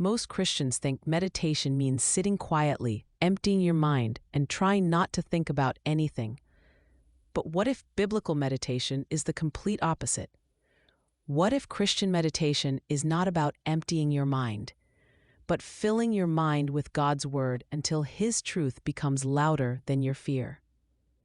Most Christians think meditation means sitting quietly, emptying your mind, and trying not to think about anything. But what if biblical meditation is the complete opposite? What if Christian meditation is not about emptying your mind, but filling your mind with God's Word until His truth becomes louder than your fear?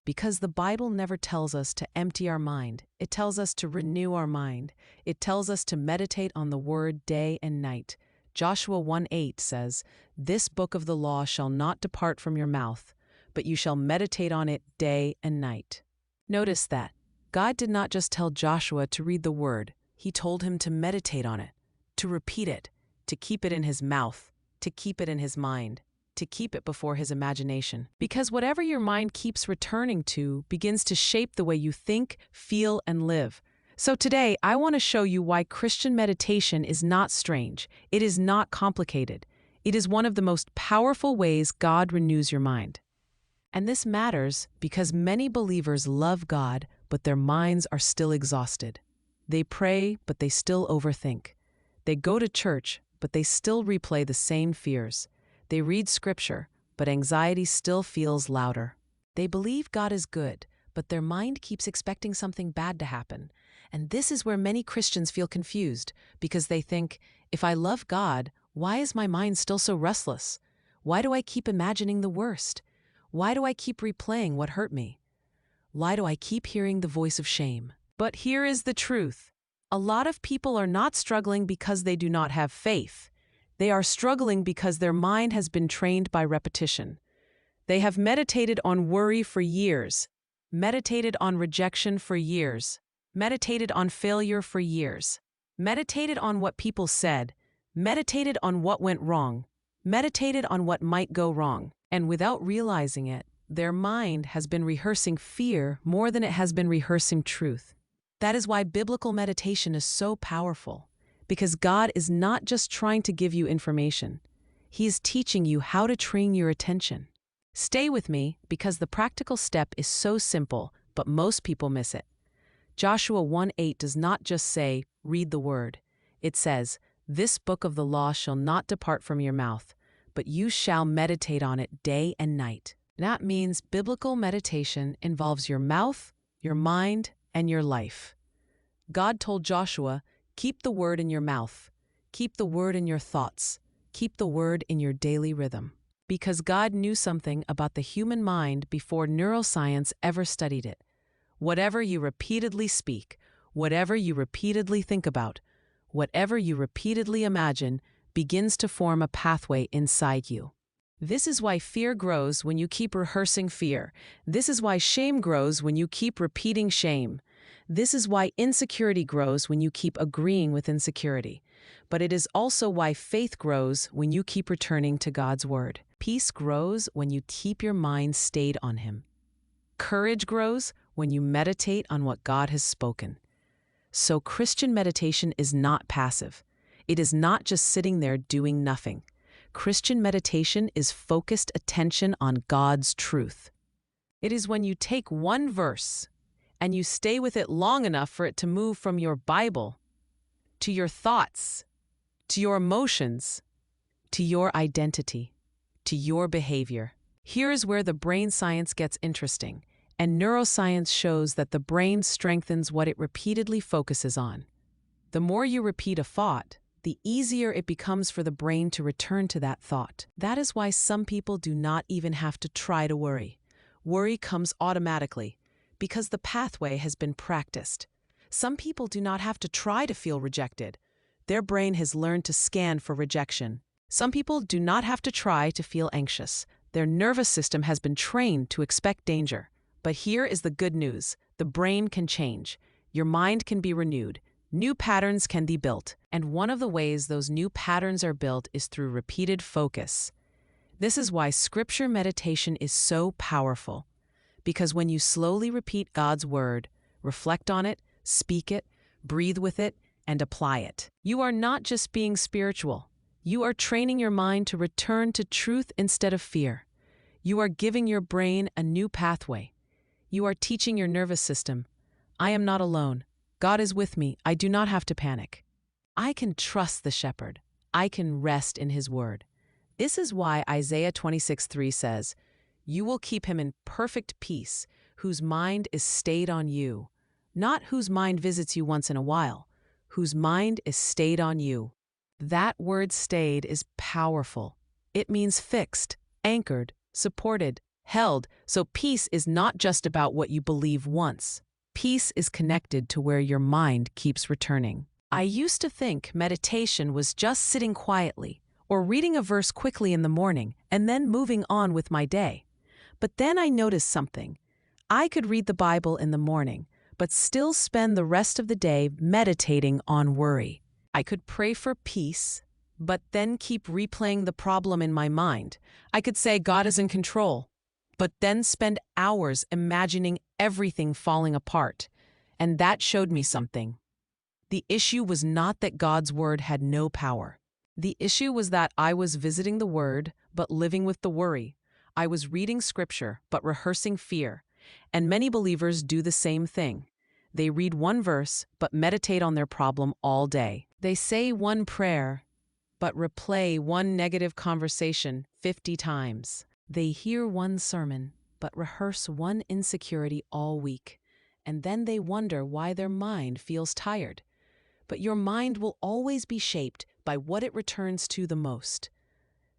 Because the Bible never tells us to empty our mind. It tells us to renew our mind. It tells us to meditate on the Word day and night. Joshua 1:8 says, "This book of the law shall not depart from your mouth, but you shall meditate on it day and night." Notice that God did not just tell Joshua to read the Word. He told him to meditate on it, to repeat it, to keep it in his mouth, to keep it in his mind, to keep it before his imagination. Because whatever your mind keeps returning to begins to shape the way you think, feel, and live. So today, I want to show you why Christian meditation is not strange. It is not complicated. It is one of the most powerful ways God renews your mind. And this matters because many believers love God, but their minds are still exhausted. They pray, but they still overthink. They go to church, but they still replay the same fears. They read scripture, but anxiety still feels louder. They believe God is good, but their mind keeps expecting something bad to happen. And this is where many Christians feel confused, because they think, if I love God, why is my mind still so restless? Why do I keep imagining the worst? Why do I keep replaying what hurt me? Why do I keep hearing the voice of shame? But here is the truth. A lot of people are not struggling because they do not have faith. They are struggling because their mind has been trained by repetition. They have meditated on worry for years, meditated on rejection for years, meditated on failure for years, meditated on what people said, meditated on what went wrong, meditated on what might go wrong. And without realizing it, their mind has been rehearsing fear more than it has been rehearsing truth. That is why biblical meditation is so powerful, because God is not just trying to give you information. He is teaching you how to train your attention. Stay with me, because the practical step is so simple, but most people miss it. Joshua 1:8 does not just say, read the word. It says, "This book of the law shall not depart from your mouth, but you shall meditate on it day and night." That means biblical meditation involves your mouth, your mind, and your life. God told Joshua, keep the word in your mouth, keep the word in your thoughts, keep the word in your daily rhythm. Because God knew something about the human mind before neuroscience ever studied it. Whatever you repeatedly speak, whatever you repeatedly think about, whatever you repeatedly imagine, begins to form a pathway inside you. This is why fear grows when you keep rehearsing fear. This is why shame grows when you keep repeating shame. This is why insecurity grows when you keep agreeing with insecurity. But it is also why faith grows when you keep returning to God's word. Peace grows when you keep your mind stayed on Him. Courage grows when you meditate on what God has spoken. So Christian meditation is not passive. It is not just sitting there doing nothing. Christian meditation is focused attention on God's truth. It is when you take one verse and you stay with it long enough for it to move from your Bible to your thoughts, to your emotions, to your identity, to your behavior. Here is where the brain science gets interesting, and neuroscience shows that the brain strengthens what it repeatedly focuses on. The more you repeat a thought, the easier it becomes for the brain to return to that thought. That is why some people do not even have to try to worry. Worry comes automatically because the pathway has been practiced. Some people do not have to try to feel rejected. Their brain has learned to scan for rejection. Some people do not have to try to feel anxious. Their nervous system has been trained to expect danger. But here is the good news. The brain can change. Your mind can be renewed. New patterns can be built, and one of the ways those new patterns are built is through repeated focus. This is why scripture meditation is so powerful, because when you slowly repeat God's word, reflect on it, speak it, breathe with it, and apply it, you are not just being spiritual. You are training your mind to return to truth instead of fear. You are giving your brain a new pathway. You are teaching your nervous system, I am not alone. God is with me. I do not have to panic. I can trust the shepherd. I can rest in his word. This is why Isaiah 26:3 says, "You will keep him in perfect peace, whose mind is stayed on you." Not whose mind visits you once in a while, whose mind is stayed on you. That word stayed is powerful. It means fixed, anchored, supported, held. So peace is not just about what you believe once. Peace is connected to where your mind keeps returning. I used to think meditation was just sitting quietly or reading a verse quickly in the morning and then moving on with my day. But then I noticed something. I could read the Bible in the morning, but still spend the rest of the day meditating on worry. I could pray for peace, but then keep replaying the problem in my mind. I could say God is in control, but then spend hours imagining everything falling apart. And that showed me something. The issue was not that God's word had no power. The issue was that I was visiting the word, but living with the worry. I was reading scripture, but rehearsing fear. And many believers do the same thing. They read one verse, but meditate on their problem all day. They say one prayer, but replay one negative conversation 50 times. They hear one sermon, but rehearse one insecurity all week. And then they wonder why their mind feels tired. But your mind will always be shaped by what it returns to the most.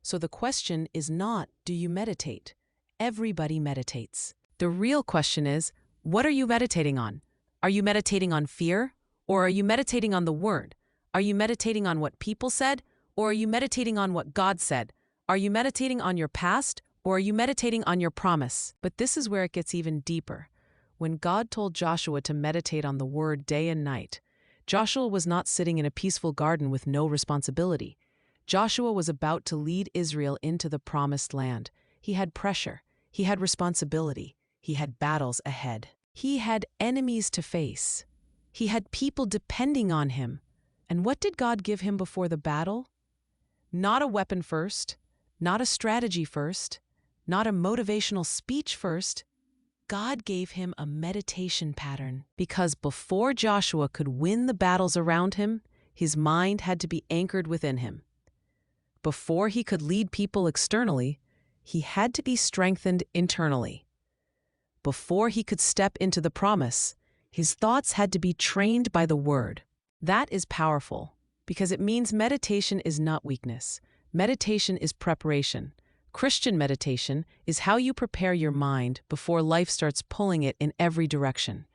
So the question is not, do you meditate? Everybody meditates. The real question is, what are you meditating on? Are you meditating on fear? Or are you meditating on the word? Are you meditating on what people said? Or are you meditating on what God said? Are you meditating on your past? Or are you meditating on your promise? But this is where it gets even deeper. When God told Joshua to meditate on the word day and night, Joshua was not sitting in a peaceful garden with no responsibility. Joshua was about to lead Israel into the promised land. He had pressure. He had responsibility. He had battles ahead. He had enemies to face. He had people depending on him. And what did God give him before the battle? Not a weapon first, not a strategy first, not a motivational speech first. God gave him a meditation pattern, because before Joshua could win the battles around him, his mind had to be anchored within him. Before he could lead people externally, he had to be strengthened internally. Before he could step into the promise, his thoughts had to be trained by the word. That is powerful, because it means meditation is not weakness. Meditation is preparation. Christian meditation is how you prepare your mind before life starts pulling it in every direction.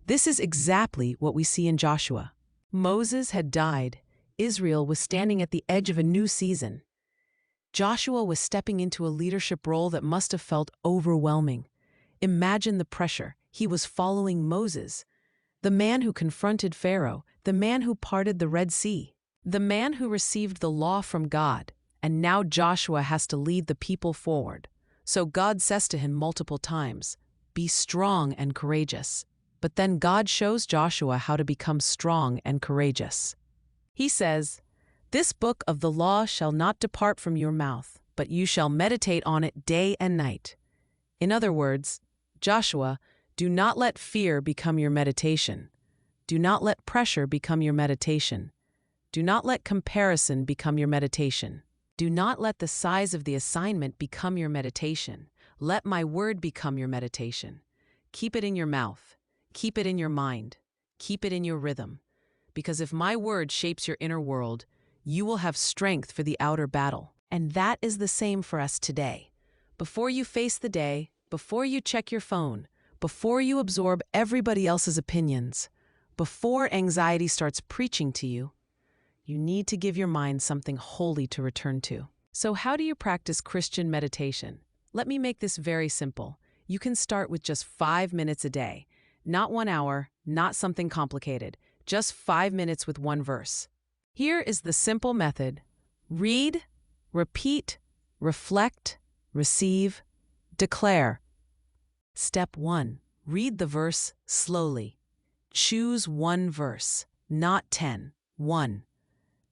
This is exactly what we see in Joshua. Moses had died. Israel was standing at the edge of a new season. Joshua was stepping into a leadership role that must have felt overwhelming. Imagine the pressure. He was following Moses, the man who confronted Pharaoh, the man who parted the Red Sea, the man who received the law from God. And now Joshua has to lead the people forward. So God says to him multiple times, "Be strong and courageous." But then God shows Joshua how to become strong and courageous. He says, "This book of the law shall not depart from your mouth, but you shall meditate on it day and night." In other words, Joshua, do not let fear become your meditation. Do not let pressure become your meditation. Do not let comparison become your meditation. Do not let the size of the assignment become your meditation. Let my word become your meditation. Keep it in your mouth. Keep it in your mind. Keep it in your rhythm. Because if my word shapes your inner world, you will have strength for the outer battle. And that is the same for us today. Before you face the day, before you check your phone, before you absorb everybody else's opinions, before anxiety starts preaching to you, you need to give your mind something holy to return to. So how do you practice Christian meditation? Let me make this very simple. You can start with just 5 minutes a day. Not 1 hour, not something complicated. Just 5 minutes with one verse. Here is the simple method. Read, repeat, reflect, receive, declare. Step 1. Read the verse slowly. Choose one verse, not 10. 1.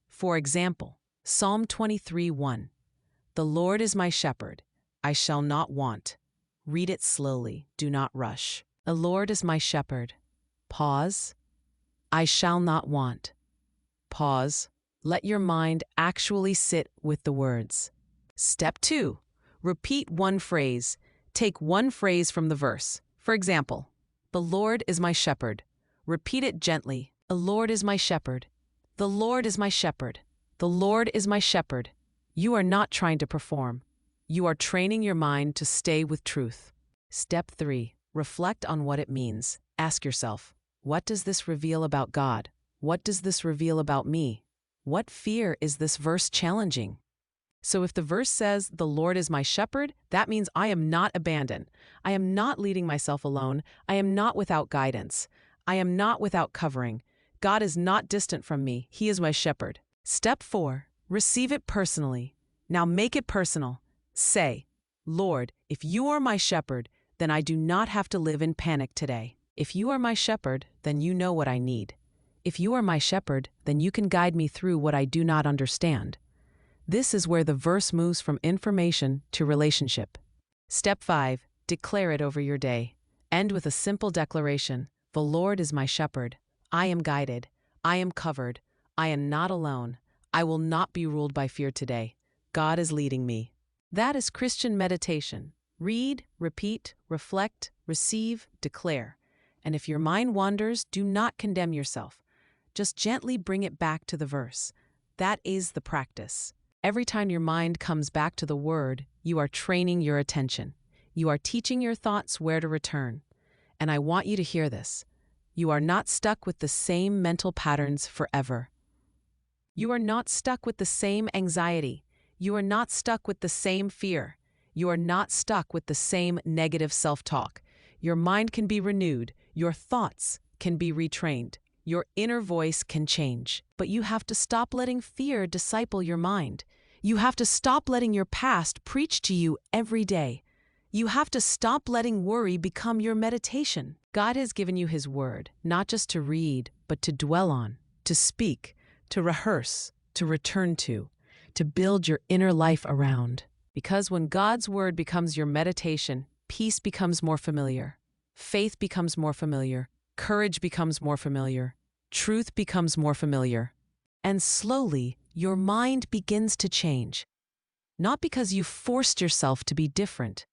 For example, Psalm 23:1. The Lord is my shepherd, I shall not want. Read it slowly, do not rush. The Lord is my shepherd. Pause. I shall not want. Pause. Let your mind actually sit with the words. Step 2. Repeat one phrase. Take one phrase from the verse. For example, the Lord is my shepherd. Repeat it gently. The Lord is my shepherd. The Lord is my shepherd. The Lord is my shepherd. You are not trying to perform. You are training your mind to stay with truth. Step 3. Reflect on what it means. Ask yourself, what does this reveal about God? What does this reveal about me? What fear is this verse challenging? So if the verse says, the Lord is my shepherd, that means I am not abandoned. I am not leading myself alone. I am not without guidance. I am not without covering. God is not distant from me. He is my shepherd. Step 4. Receive it personally. Now make it personal. Say, Lord, if you are my shepherd, then I do not have to live in panic today. If you are my shepherd, then you know what I need. If you are my shepherd, then you can guide me through what I do not understand. This is where the verse moves from information to relationship. Step 5. Declare it over your day. End with a simple declaration. The Lord is my shepherd. I am guided. I am covered. I am not alone. I will not be ruled by fear today. God is leading me. That is Christian meditation. Read, repeat, reflect, receive, declare. And if your mind wanders, do not condemn yourself. Just gently bring it back to the verse. That is the practice. Every time your mind comes back to the word, you are training your attention. You are teaching your thoughts where to return. And I want you to hear this. You are not stuck with the same mental patterns forever. You are not stuck with the same anxiety. You are not stuck with the same fear. You are not stuck with the same negative self-talk. Your mind can be renewed. Your thoughts can be retrained. Your inner voice can change. But you have to stop letting fear disciple your mind. You have to stop letting your past preach to you every day. You have to stop letting worry become your meditation. God has given you His Word, not just to read, but to dwell on, to speak, to rehearse, to return to build your inner life around. Because when God's Word becomes your meditation, peace becomes more familiar, faith becomes more familiar, courage becomes more familiar, truth becomes more familiar, and slowly your mind begins to change. Not because you forced yourself to be different,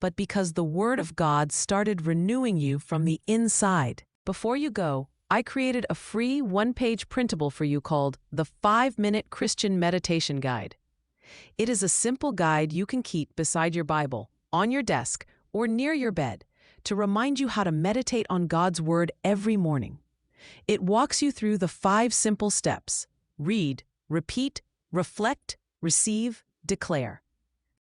but because the Word of God started renewing you from the inside. Before you go, I created a free one-page printable for you called the 5-Minute Christian Meditation Guide. It is a simple guide you can keep beside your Bible, on your desk, or near your bed to remind you how to meditate on God's Word every morning. It walks you through the 5 simple steps: read, repeat, reflect, receive, declare.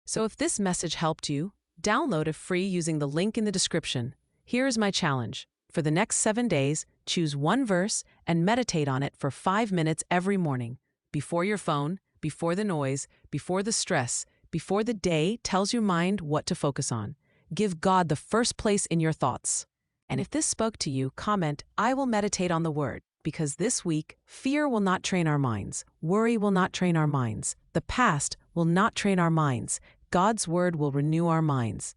So if this message helped you, download it free using the link in the description. Here is my challenge. For the next 7 days, choose one verse and meditate on it for 5 minutes every morning. Before your phone, before the noise, before the stress, before the day tells your mind what to focus on. Give God the first place in your thoughts. And if this spoke to you, comment, I will meditate on the Word, because this week, fear will not train our minds. Worry will not train our minds. The past will not train our minds. God's Word will renew our minds.